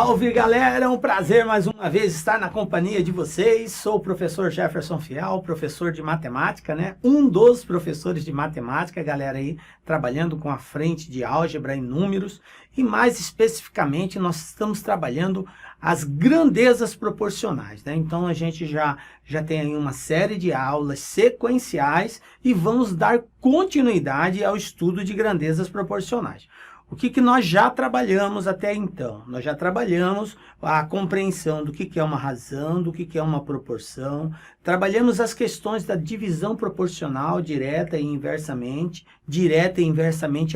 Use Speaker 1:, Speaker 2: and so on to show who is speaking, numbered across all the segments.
Speaker 1: Salve galera, é um prazer mais uma vez estar na companhia de vocês. Sou o professor Jefferson Fial, professor de matemática, né? Um dos professores de matemática, galera aí trabalhando com a frente de álgebra e números. E mais especificamente nós estamos trabalhando as grandezas proporcionais, né? Então a gente já tem aí uma série de aulas sequenciais e vamos dar continuidade ao estudo de grandezas proporcionais. O que nós já trabalhamos até então? Nós já trabalhamos a compreensão do que é uma razão, do que é uma proporção. Trabalhamos as questões da divisão proporcional direta e inversamente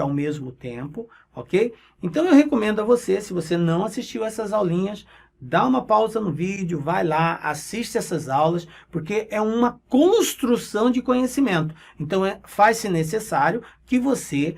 Speaker 1: ao mesmo tempo, ok? Então eu recomendo a você, se você não assistiu essas aulinhas, dá uma pausa no vídeo, vai lá, assiste essas aulas, porque é uma construção de conhecimento. Então faz-se necessário que você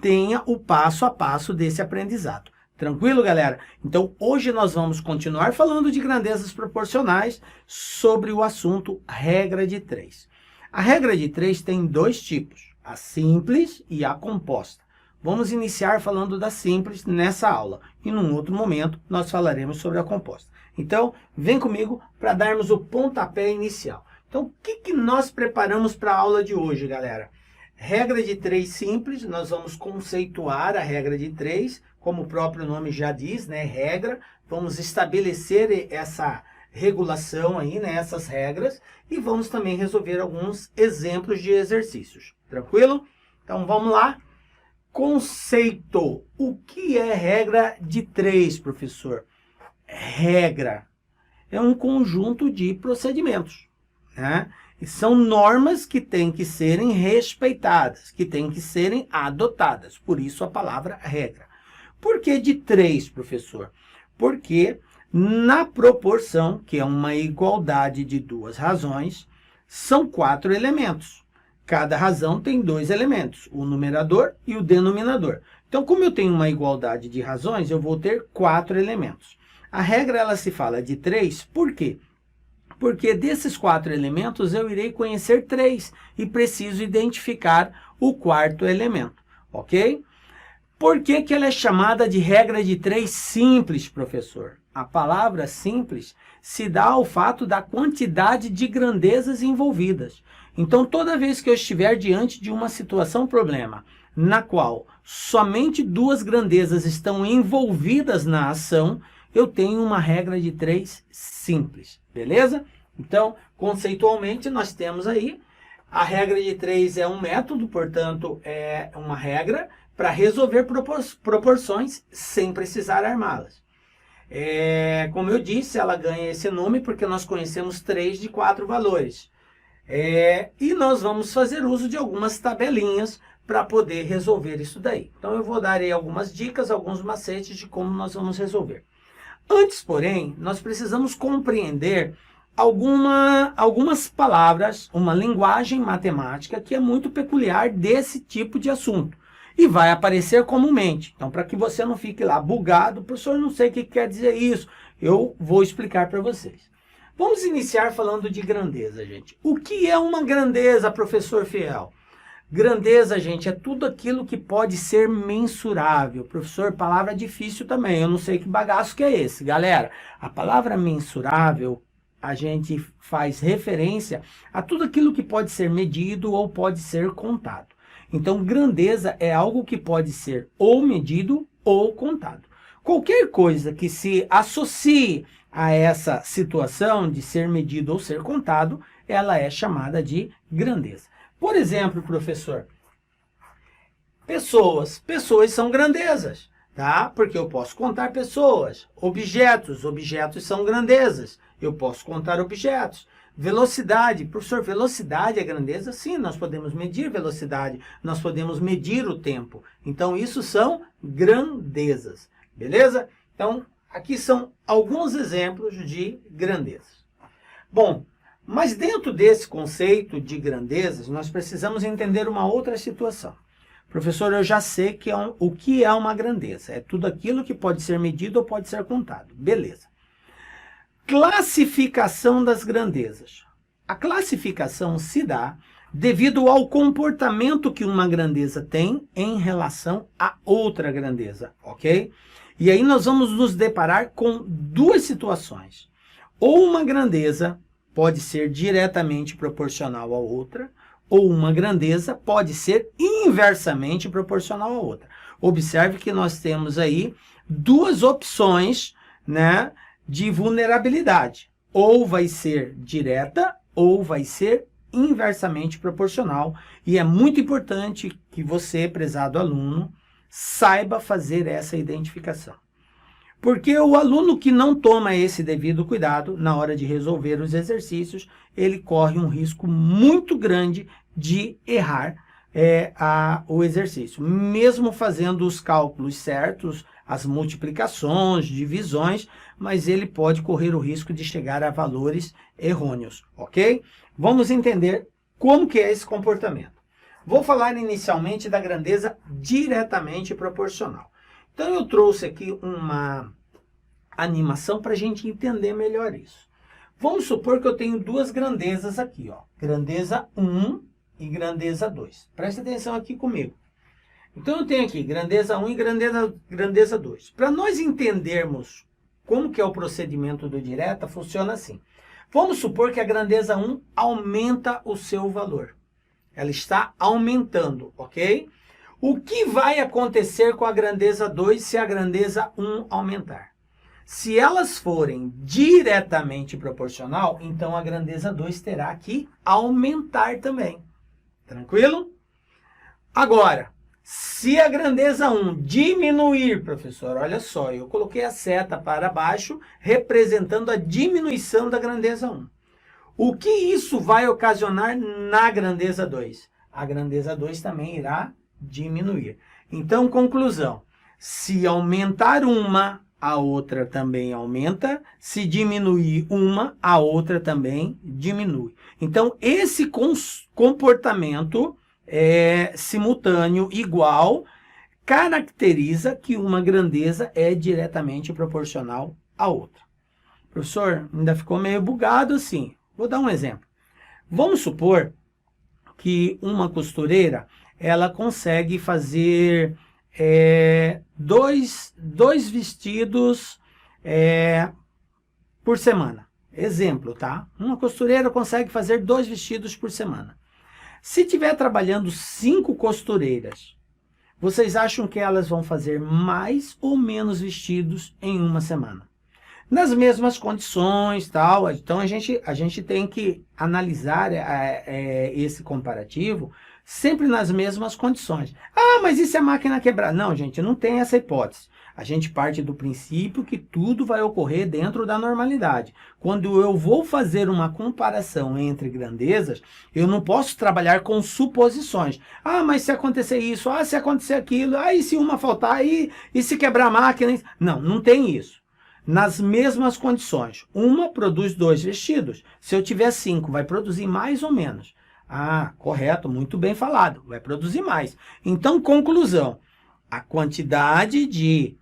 Speaker 1: tenha o passo a passo desse aprendizado. Tranquilo, galera? Então, hoje nós vamos continuar falando de grandezas proporcionais sobre o assunto regra de 3. A regra de 3 tem dois tipos, a simples e a composta. Vamos iniciar falando da simples nessa aula e num outro momento nós falaremos sobre a composta. Então, vem comigo para darmos o pontapé inicial. Então, o que nós preparamos para a aula de hoje, galera? Regra de 3 simples, nós vamos conceituar a regra de 3, como o próprio nome já diz, né, regra. Vamos estabelecer essa regulação aí, né, essas regras, e vamos também resolver alguns exemplos de exercícios. Tranquilo? Então vamos lá. Conceito. O que é regra de 3, professor? Regra é um conjunto de procedimentos, né? E são normas que têm que serem respeitadas, que têm que serem adotadas. Por isso a palavra regra. Por que de 3, professor? Porque na proporção, que é uma igualdade de duas razões, são 4 elementos. Cada razão tem 2 elementos, o numerador e o denominador. Então, como eu tenho uma igualdade de razões, eu vou ter 4 elementos. A regra ela se fala de 3, por quê? Porque desses 4 elementos eu irei conhecer 3 e preciso identificar o 4º elemento, ok? Por que ela é chamada de regra de 3 simples, professor? A palavra simples se dá ao fato da quantidade de grandezas envolvidas. Então, toda vez que eu estiver diante de uma situação problema, na qual somente 2 grandezas estão envolvidas na ação, eu tenho uma regra de 3 simples, beleza? Então, conceitualmente, nós temos aí, a regra de 3 é um método, portanto, é uma regra para resolver proporções sem precisar armá-las. Como eu disse, ela ganha esse nome porque nós conhecemos 3 de 4 valores. E nós vamos fazer uso de algumas tabelinhas para poder resolver isso daí. Então, eu vou dar aí algumas dicas, alguns macetes de como nós vamos resolver. Antes, porém, nós precisamos compreender algumas palavras, uma linguagem matemática que é muito peculiar desse tipo de assunto. E vai aparecer comumente. Então, para que você não fique lá bugado, professor, não sei o que quer dizer isso, eu vou explicar para vocês. Vamos iniciar falando de grandeza, gente. O que é uma grandeza, professor Fiel? Grandeza, gente, é tudo aquilo que pode ser mensurável. Professor, palavra difícil também, eu não sei que bagaço que é esse. Galera, a palavra mensurável, a gente faz referência a tudo aquilo que pode ser medido ou pode ser contado. Então, grandeza é algo que pode ser ou medido ou contado. Qualquer coisa que se associe a essa situação de ser medido ou ser contado, ela é chamada de grandeza. Por exemplo, professor, pessoas são grandezas, tá? Porque eu posso contar pessoas. Objetos são grandezas. Eu posso contar objetos. Velocidade, professor, velocidade é grandeza? Sim, nós podemos medir velocidade, nós podemos medir o tempo. Então, isso são grandezas, beleza? Então, aqui são alguns exemplos de grandezas. Bom, mas dentro desse conceito de grandezas, nós precisamos entender uma outra situação. Professor, eu já sei o que é uma grandeza. É tudo aquilo que pode ser medido ou pode ser contado. Beleza. Classificação das grandezas. A classificação se dá devido ao comportamento que uma grandeza tem em relação a outra grandeza, ok? E aí nós vamos nos deparar com duas situações. Ou uma grandeza pode ser diretamente proporcional à outra, ou uma grandeza pode ser inversamente proporcional à outra. Observe que nós temos aí duas opções, né, de vulnerabilidade. Ou vai ser direta, ou vai ser inversamente proporcional. E é muito importante que você, prezado aluno, saiba fazer essa identificação. Porque o aluno que não toma esse devido cuidado na hora de resolver os exercícios, ele corre um risco muito grande de errar o exercício. Mesmo fazendo os cálculos certos, as multiplicações, divisões, mas ele pode correr o risco de chegar a valores errôneos, ok? Vamos entender como que é esse comportamento. Vou falar inicialmente da grandeza diretamente proporcional. Então, eu trouxe aqui uma animação para a gente entender melhor isso. Vamos supor que eu tenho duas grandezas aqui, ó, grandeza 1 e grandeza 2. Presta atenção aqui comigo. Então, eu tenho aqui grandeza 1 e grandeza 2. Para nós entendermos como que é o procedimento do direta, funciona assim. Vamos supor que a grandeza 1 aumenta o seu valor. Ela está aumentando, ok? O que vai acontecer com a grandeza 2 se a grandeza 1 aumentar? Se elas forem diretamente proporcional, então a grandeza 2 terá que aumentar também. Tranquilo? Agora, se a grandeza 1 diminuir, professor, olha só, eu coloquei a seta para baixo, representando a diminuição da grandeza 1. O que isso vai ocasionar na grandeza 2? A grandeza 2 também irá diminuir. Então, conclusão. Se aumentar uma, a outra também aumenta. Se diminuir uma, a outra também diminui. Então, esse comportamento simultâneo, igual, caracteriza que uma grandeza é diretamente proporcional à outra. Professor, ainda ficou meio bugado assim. Vou dar um exemplo. Vamos supor que uma costureira ela consegue fazer dois vestidos por semana. Exemplo, tá? Uma costureira consegue fazer 2 vestidos por semana. Se tiver trabalhando 5 costureiras, vocês acham que elas vão fazer mais ou menos vestidos em uma semana? Nas mesmas condições, tal. Então, a gente tem que analisar esse comparativo sempre nas mesmas condições. Ah, mas e se a máquina quebrar? Não, gente, não tem essa hipótese. A gente parte do princípio que tudo vai ocorrer dentro da normalidade. Quando eu vou fazer uma comparação entre grandezas, eu não posso trabalhar com suposições. Ah, mas se acontecer isso, se acontecer aquilo, e se uma faltar, e se quebrar a máquina? Não, não tem isso. Nas mesmas condições, uma produz 2 vestidos. Se eu tiver 5, vai produzir mais ou menos? Ah, correto, muito bem falado, vai produzir mais. Então, conclusão, a quantidade de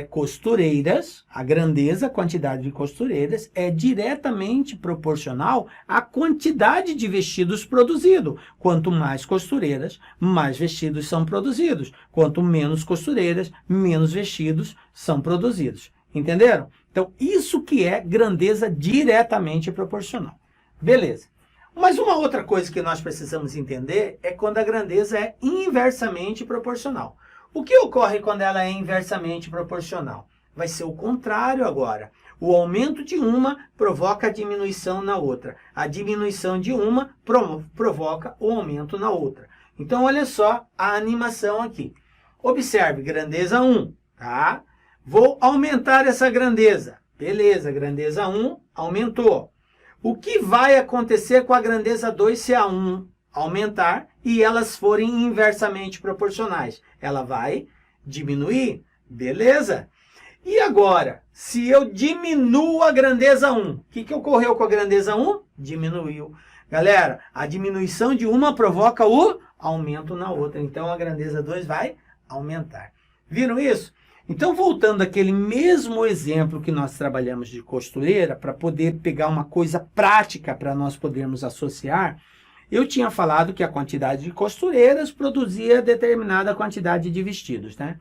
Speaker 1: costureiras, a grandeza, a quantidade de costureiras é diretamente proporcional à quantidade de vestidos produzidos. Quanto mais costureiras, mais vestidos são produzidos. Quanto menos costureiras, menos vestidos são produzidos. Entenderam? Então, isso que é grandeza diretamente proporcional. Beleza. Mas uma outra coisa que nós precisamos entender é quando a grandeza é inversamente proporcional. O que ocorre quando ela é inversamente proporcional? Vai ser o contrário agora. O aumento de uma provoca a diminuição na outra. A diminuição de uma provoca o aumento na outra. Então, olha só a animação aqui. Observe, grandeza 1, tá? Vou aumentar essa grandeza. Beleza, grandeza 1 aumentou. O que vai acontecer com a grandeza 2 se a 1 aumentar e elas forem inversamente proporcionais? Ela vai diminuir. Beleza? E agora, se eu diminuo a grandeza 1, o que ocorreu com a grandeza 1? Diminuiu. Galera, a diminuição de uma provoca o aumento na outra. Então, a grandeza 2 vai aumentar. Viram isso? Então, voltando àquele mesmo exemplo que nós trabalhamos de costureira, para poder pegar uma coisa prática para nós podermos associar, eu tinha falado que a quantidade de costureiras produzia determinada quantidade de vestidos, né?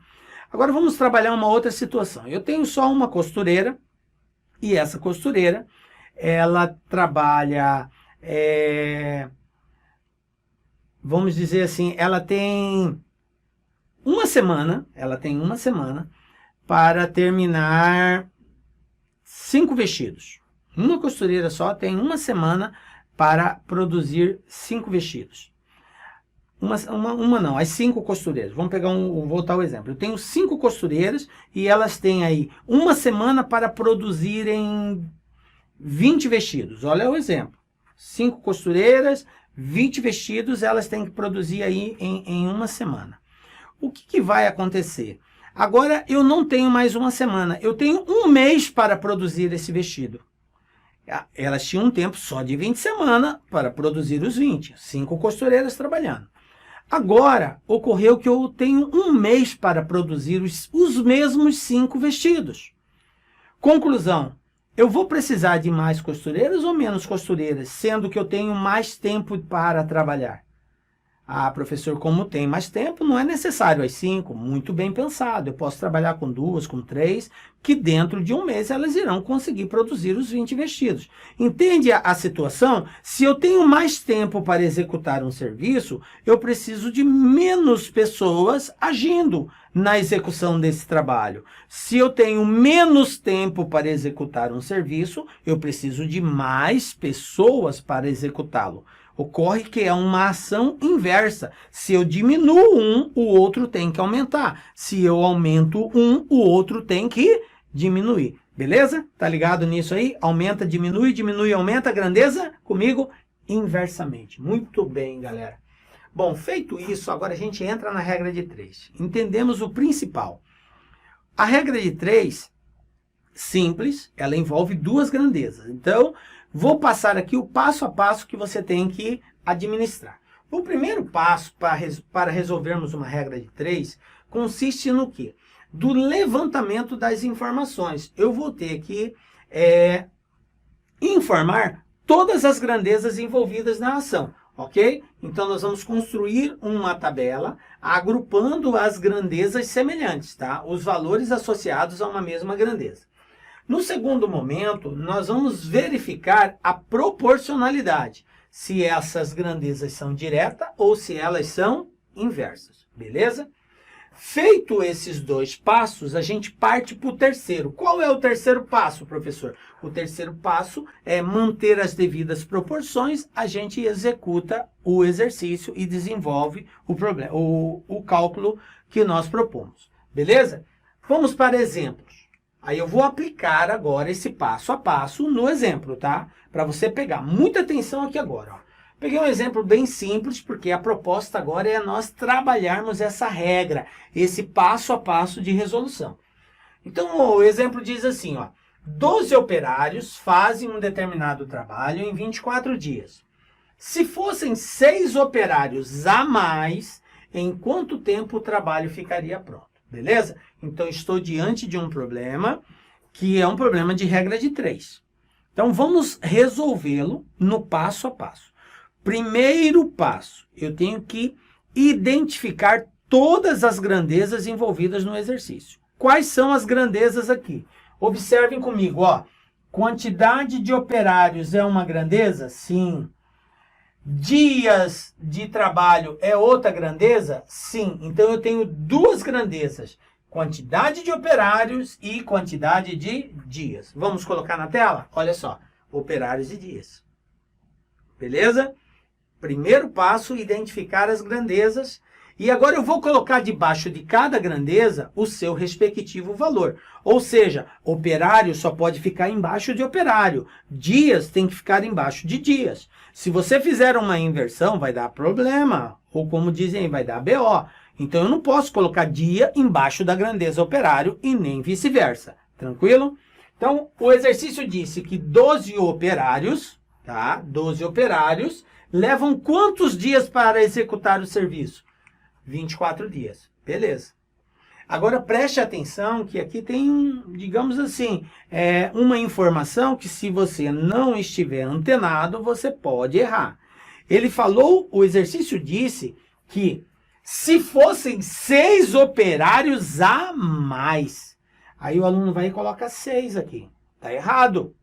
Speaker 1: Agora vamos trabalhar uma outra situação. Eu tenho só uma costureira e essa costureira, ela trabalha, vamos dizer assim, ela tem uma semana para terminar 5 vestidos. Uma costureira só tem uma semana para produzir 5 vestidos. Uma não, as 5 costureiras. Vamos pegar voltar ao exemplo. Eu tenho 5 costureiras e elas têm aí uma semana para produzirem 20 vestidos. Olha o exemplo. 5 costureiras, 20 vestidos, elas têm que produzir aí em uma semana. O que vai acontecer? Agora eu não tenho mais uma semana, eu tenho um mês para produzir esse vestido. Elas tinham um tempo só de 20 semanas para produzir os 20, 5 costureiras trabalhando. Agora, ocorreu que eu tenho um mês para produzir os mesmos 5 vestidos. Conclusão, eu vou precisar de mais costureiras ou menos costureiras, sendo que eu tenho mais tempo para trabalhar? Ah, professor, como tem mais tempo, não é necessário as 5. Muito bem pensado. Eu posso trabalhar com 2, com 3, que dentro de um mês elas irão conseguir produzir os 20 vestidos. Entende a situação? Se eu tenho mais tempo para executar um serviço, eu preciso de menos pessoas agindo na execução desse trabalho. Se eu tenho menos tempo para executar um serviço, eu preciso de mais pessoas para executá-lo. Ocorre que é uma ação inversa. Se eu diminuo um, o outro tem que aumentar. Se eu aumento um, o outro tem que diminuir. Beleza? Tá ligado nisso aí? Aumenta, diminui, diminui, aumenta. Grandeza comigo inversamente. Muito bem, galera. Bom, feito isso, agora a gente entra na regra de 3. Entendemos o principal. A regra de 3, simples, ela envolve 2 grandezas. Então, vou passar aqui o passo a passo que você tem que administrar. O primeiro passo para resolvermos uma regra de 3 consiste no quê? Do levantamento das informações. Eu vou ter que informar todas as grandezas envolvidas na ação, ok? Então, nós vamos construir uma tabela agrupando as grandezas semelhantes, tá? Os valores associados a uma mesma grandeza. No segundo momento, nós vamos verificar a proporcionalidade, se essas grandezas são diretas ou se elas são inversas, beleza? Feito esses 2 passos, a gente parte para o terceiro. Qual é o terceiro passo, professor? O terceiro passo é manter as devidas proporções, a gente executa o exercício e desenvolve o cálculo que nós propomos, beleza? Vamos para exemplos. Aí eu vou aplicar agora esse passo a passo no exemplo, tá? Para você pegar muita atenção aqui agora, ó. Peguei um exemplo bem simples, porque a proposta agora é nós trabalharmos essa regra, esse passo a passo de resolução. Então, o exemplo diz assim, ó, 12 operários fazem um determinado trabalho em 24 dias. Se fossem 6 operários a mais, em quanto tempo o trabalho ficaria pronto? Beleza? Então, estou diante de um problema que é um problema de regra de 3. Então, vamos resolvê-lo no passo a passo. Primeiro passo, eu tenho que identificar todas as grandezas envolvidas no exercício. Quais são as grandezas aqui? Observem comigo, ó. Quantidade de operários é uma grandeza? Sim. Dias de trabalho é outra grandeza? Sim. Então, eu tenho 2 grandezas. Quantidade de operários e quantidade de dias. Vamos colocar na tela? Olha só. Operários e dias. Beleza? Primeiro passo, identificar as grandezas. E agora eu vou colocar debaixo de cada grandeza o seu respectivo valor. Ou seja, operário só pode ficar embaixo de operário. Dias tem que ficar embaixo de dias. Se você fizer uma inversão, vai dar problema. Ou como dizem, vai dar BO. Então, eu não posso colocar dia embaixo da grandeza operário e nem vice-versa. Tranquilo? Então, o exercício disse que 12 operários, tá? 12 operários levam quantos dias para executar o serviço? 24 dias. Beleza. Agora, preste atenção que aqui tem, digamos assim, uma informação que se você não estiver antenado, você pode errar. Ele falou, o exercício disse que se fossem 6 operários a mais. Aí o aluno vai e coloca 6 aqui. Tá errado.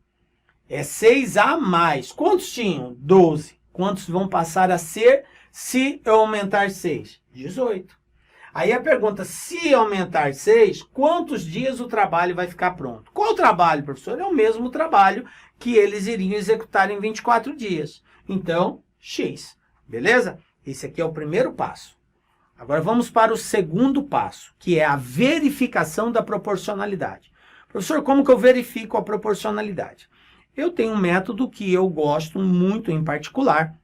Speaker 1: É 6 a mais. Quantos tinham? 12. Quantos vão passar a ser se eu aumentar 6? 18. Aí a pergunta, se aumentar 6, quantos dias o trabalho vai ficar pronto? Qual o trabalho, professor? É o mesmo trabalho que eles iriam executar em 24 dias. Então, X. Beleza? Esse aqui é o primeiro passo. Agora vamos para o segundo passo, que é a verificação da proporcionalidade. Professor, como que eu verifico a proporcionalidade? Eu tenho um método que eu gosto muito em particular,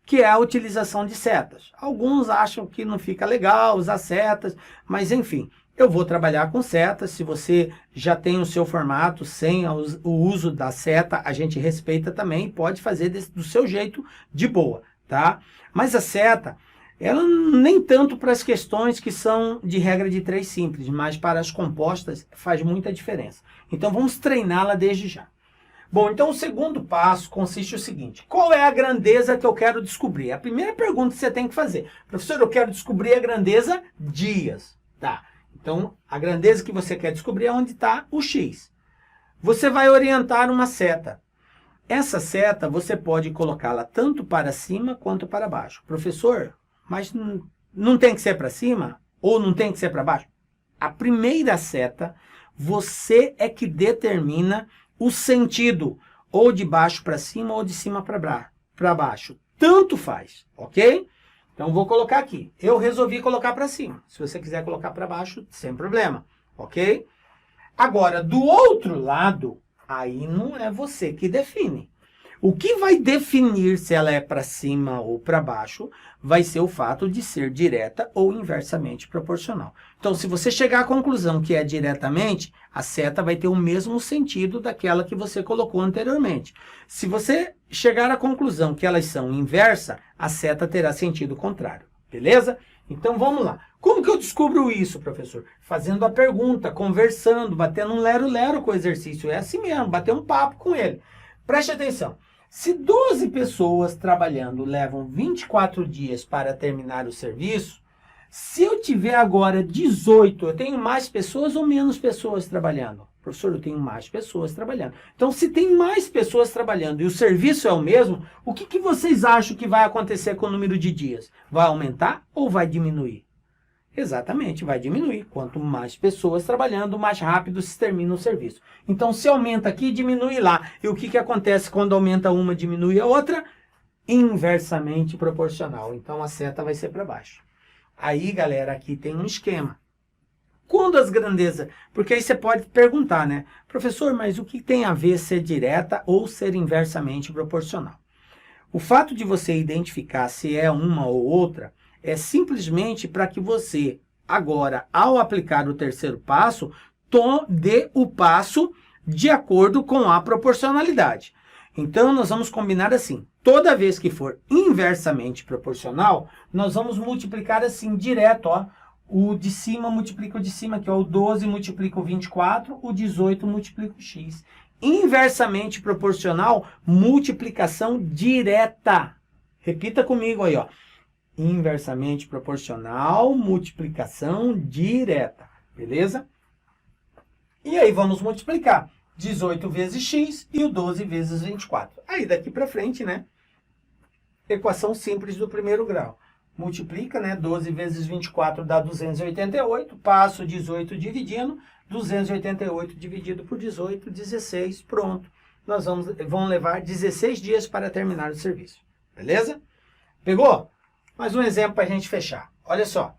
Speaker 1: que é a utilização de setas. Alguns acham que não fica legal usar setas, mas enfim, eu vou trabalhar com setas. Se você já tem o seu formato sem o uso da seta, a gente respeita também, pode fazer do seu jeito de boa, tá? Mas a seta, ela nem tanto para as questões que são de regra de 3 simples, mas para as compostas faz muita diferença. Então vamos treiná-la desde já. Bom, então o segundo passo consiste no seguinte: qual é a grandeza que eu quero descobrir? A primeira pergunta que você tem que fazer: professor, eu quero descobrir a grandeza dias. Tá, então a grandeza que você quer descobrir é onde está o X. Você vai orientar uma seta. Essa seta você pode colocá-la tanto para cima quanto para baixo. Professor, mas não tem que ser para cima ou não tem que ser para baixo? A primeira seta, você é que determina o sentido, ou de baixo para cima ou de cima para baixo. Tanto faz, ok? Então vou colocar aqui. Eu resolvi colocar para cima. Se você quiser colocar para baixo, sem problema, ok? Agora, do outro lado, aí não é você que define. O que vai definir se ela é para cima ou para baixo vai ser o fato de ser direta ou inversamente proporcional. Então, se você chegar à conclusão que é diretamente, a seta vai ter o mesmo sentido daquela que você colocou anteriormente. Se você chegar à conclusão que elas são inversa, a seta terá sentido contrário. Beleza? Então, vamos lá. Como que eu descubro isso, professor? Fazendo a pergunta, conversando, batendo um lero-lero com o exercício. É assim mesmo, bater um papo com ele. Preste atenção. Se 12 pessoas trabalhando levam 24 dias para terminar o serviço, se eu tiver agora 18, eu tenho mais pessoas ou menos pessoas trabalhando? Professor, eu tenho mais pessoas trabalhando. Então, se tem mais pessoas trabalhando e o serviço é o mesmo, o que vocês acham que vai acontecer com o número de dias? Vai aumentar ou vai diminuir? Exatamente, vai diminuir. Quanto mais pessoas trabalhando, mais rápido se termina o serviço. Então, se aumenta aqui, diminui lá. E o que acontece quando aumenta uma, diminui a outra? Inversamente proporcional. Então, a seta vai ser para baixo. Aí, galera, aqui tem um esquema. Quando as grandezas... Porque aí você pode perguntar, né? Professor, mas o que tem a ver ser direta ou ser inversamente proporcional? O fato de você identificar se é uma ou outra é simplesmente para que você, agora, ao aplicar o terceiro passo, dê o passo de acordo com a proporcionalidade. Então, nós vamos combinar assim. Toda vez que for inversamente proporcional, nós vamos multiplicar assim, direto, ó. O de cima multiplica o de cima, que é o 12 multiplica o 24, o 18 multiplica o x. Inversamente proporcional, multiplicação direta. Repita comigo aí, ó. Inversamente proporcional, multiplicação direta. Beleza? E aí vamos multiplicar. 18 vezes x e o 12 vezes 24. Aí daqui para frente, né? Equação simples do primeiro grau. Multiplica, né? 12 vezes 24 dá 288. Passo 18 dividindo. 288 dividido por 18, 16. Pronto. Nós vamos levar 16 dias para terminar o serviço. Beleza? Pegou? Mais um exemplo para a gente fechar. Olha só.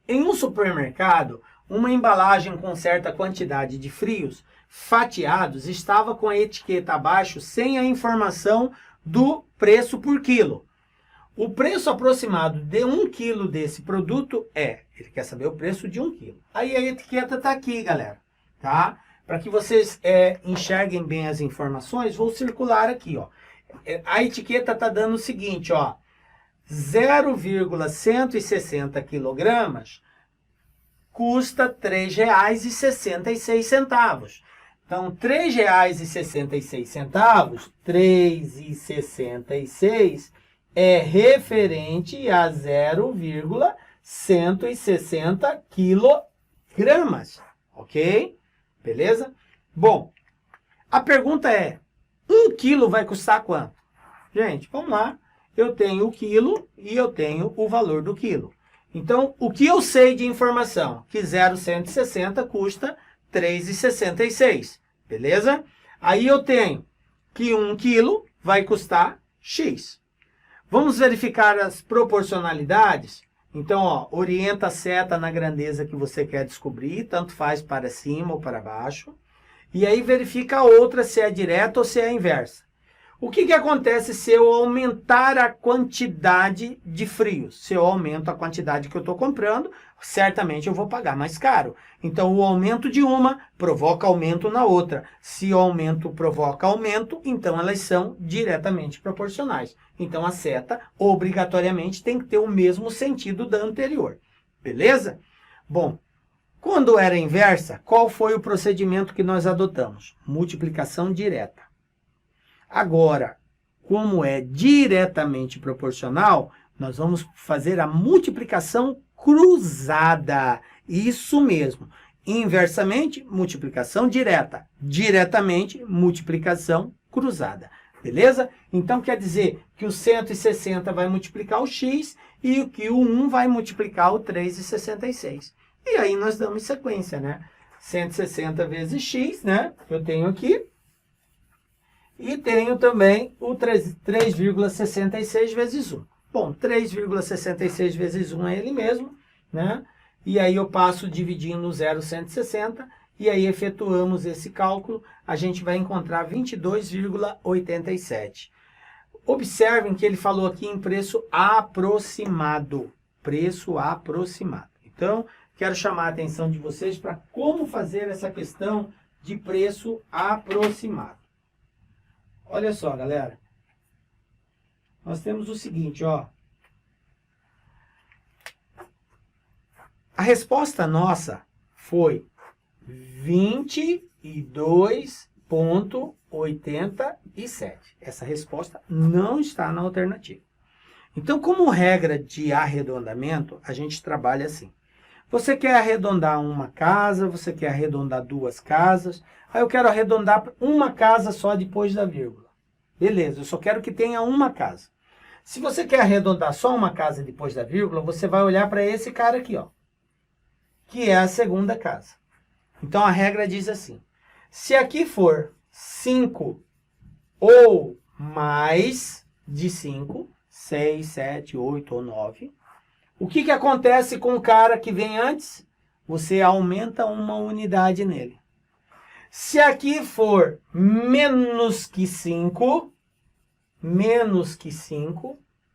Speaker 1: Em um supermercado, uma embalagem com certa quantidade de frios fatiados estava com a etiqueta abaixo sem a informação do preço por quilo. O preço aproximado de 1 quilo desse produto é... Ele quer saber o preço de 1 quilo. Aí a etiqueta está aqui, galera. Tá? Para que vocês enxerguem bem as informações, vou circular aqui. Ó. A etiqueta está dando o seguinte, ó. 0,160 quilogramas custa R$ 3,66. Então, R$ 3,66, 3,66 é referente a 0,160 quilogramas, ok? Beleza? Bom, a pergunta é, 1 quilo vai custar quanto? Gente, vamos lá. Eu tenho o quilo e eu tenho o valor do quilo. Então, o que eu sei de informação? Que 0,160 custa 3,66, beleza? Aí eu tenho que 1 quilo vai custar X. Vamos verificar as proporcionalidades? Então, ó, orienta a seta na grandeza que você quer descobrir, tanto faz para cima ou para baixo. E aí verifica a outra se é direta ou se é inversa. O que acontece se eu aumentar a quantidade de frios? Se eu aumento a quantidade que eu estou comprando, certamente eu vou pagar mais caro. Então, o aumento de uma provoca aumento na outra. Se o aumento provoca aumento, então elas são diretamente proporcionais. Então, a seta, obrigatoriamente, tem que ter o mesmo sentido da anterior. Beleza? Bom, quando era inversa, qual foi o procedimento que nós adotamos? Multiplicação direta. Agora, como é diretamente proporcional, nós vamos fazer a multiplicação cruzada. Isso mesmo. Inversamente, multiplicação direta. Diretamente, multiplicação cruzada. Beleza? Então, quer dizer que o 160 vai multiplicar o x e que o 1 vai multiplicar o 3,66. E aí nós damos sequência, né? 160 vezes x, né? Eu tenho aqui. E tenho também o 3,66 vezes 1. Bom, 3,66 vezes 1 é ele mesmo, né? E aí eu passo dividindo 0,160 e aí efetuamos esse cálculo, a gente vai encontrar 22,87. Observem que ele falou aqui em preço aproximado. Preço aproximado. Então, quero chamar a atenção de vocês para como fazer essa questão de preço aproximado. Olha só, galera. Nós temos o seguinte, ó. A resposta nossa foi 22,87. Essa resposta não está na alternativa. Então, como regra de arredondamento, a gente trabalha assim. Você quer arredondar uma casa, você quer arredondar 2 casas. Aí eu quero arredondar uma casa só depois da vírgula. Beleza, eu só quero que tenha uma casa. Se você quer arredondar só uma casa depois da vírgula, você vai olhar para esse cara aqui, ó, que é a segunda casa. Então, a regra diz assim, se aqui for 5 ou mais de 5, 6, 7, 8 ou 9, o que acontece com o cara que vem antes? Você aumenta uma unidade nele. Se aqui for menos que 5,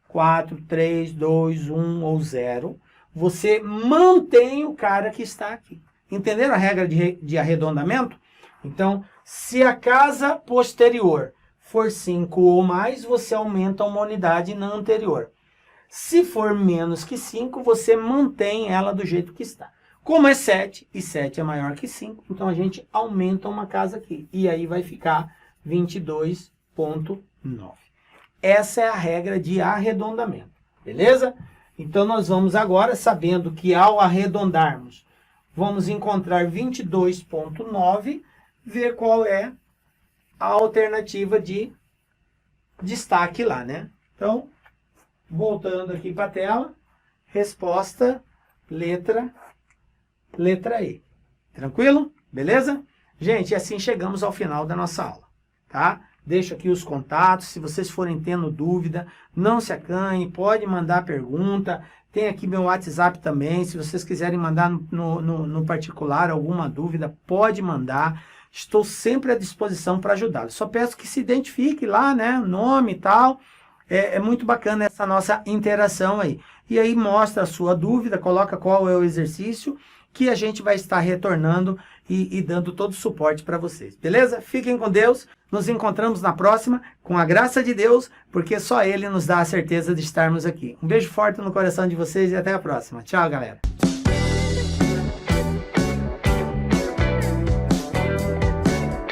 Speaker 1: 4, 3, 2, 1 ou 0, você mantém o cara que está aqui. Entenderam a regra de arredondamento? Então, se a casa posterior for 5 ou mais, você aumenta uma unidade na anterior. Se for menos que 5, você mantém ela do jeito que está. Como é 7, e 7 é maior que 5, então a gente aumenta uma casa aqui. E aí vai ficar 22,9. Essa é a regra de arredondamento, beleza? Então nós vamos agora, sabendo que ao arredondarmos, vamos encontrar 22,9, ver qual é a alternativa de destaque lá, né? Então, voltando aqui para a tela, resposta, letra E. Tranquilo? Beleza? Gente, assim chegamos ao final da nossa aula, tá? Deixo aqui os contatos, se vocês forem tendo dúvida, não se acanhe, pode mandar pergunta, tem aqui meu WhatsApp também, se vocês quiserem mandar no particular alguma dúvida, pode mandar, estou sempre à disposição para ajudá-los. Só peço que se identifique lá, né, nome e tal, é muito bacana essa nossa interação aí. E aí mostra a sua dúvida, coloca qual é o exercício, que a gente vai estar retornando e dando todo o suporte para vocês, beleza? Fiquem com Deus, nos encontramos na próxima, com a graça de Deus, porque só Ele nos dá a certeza de estarmos aqui. Um beijo forte no coração de vocês e até a próxima. Tchau, galera!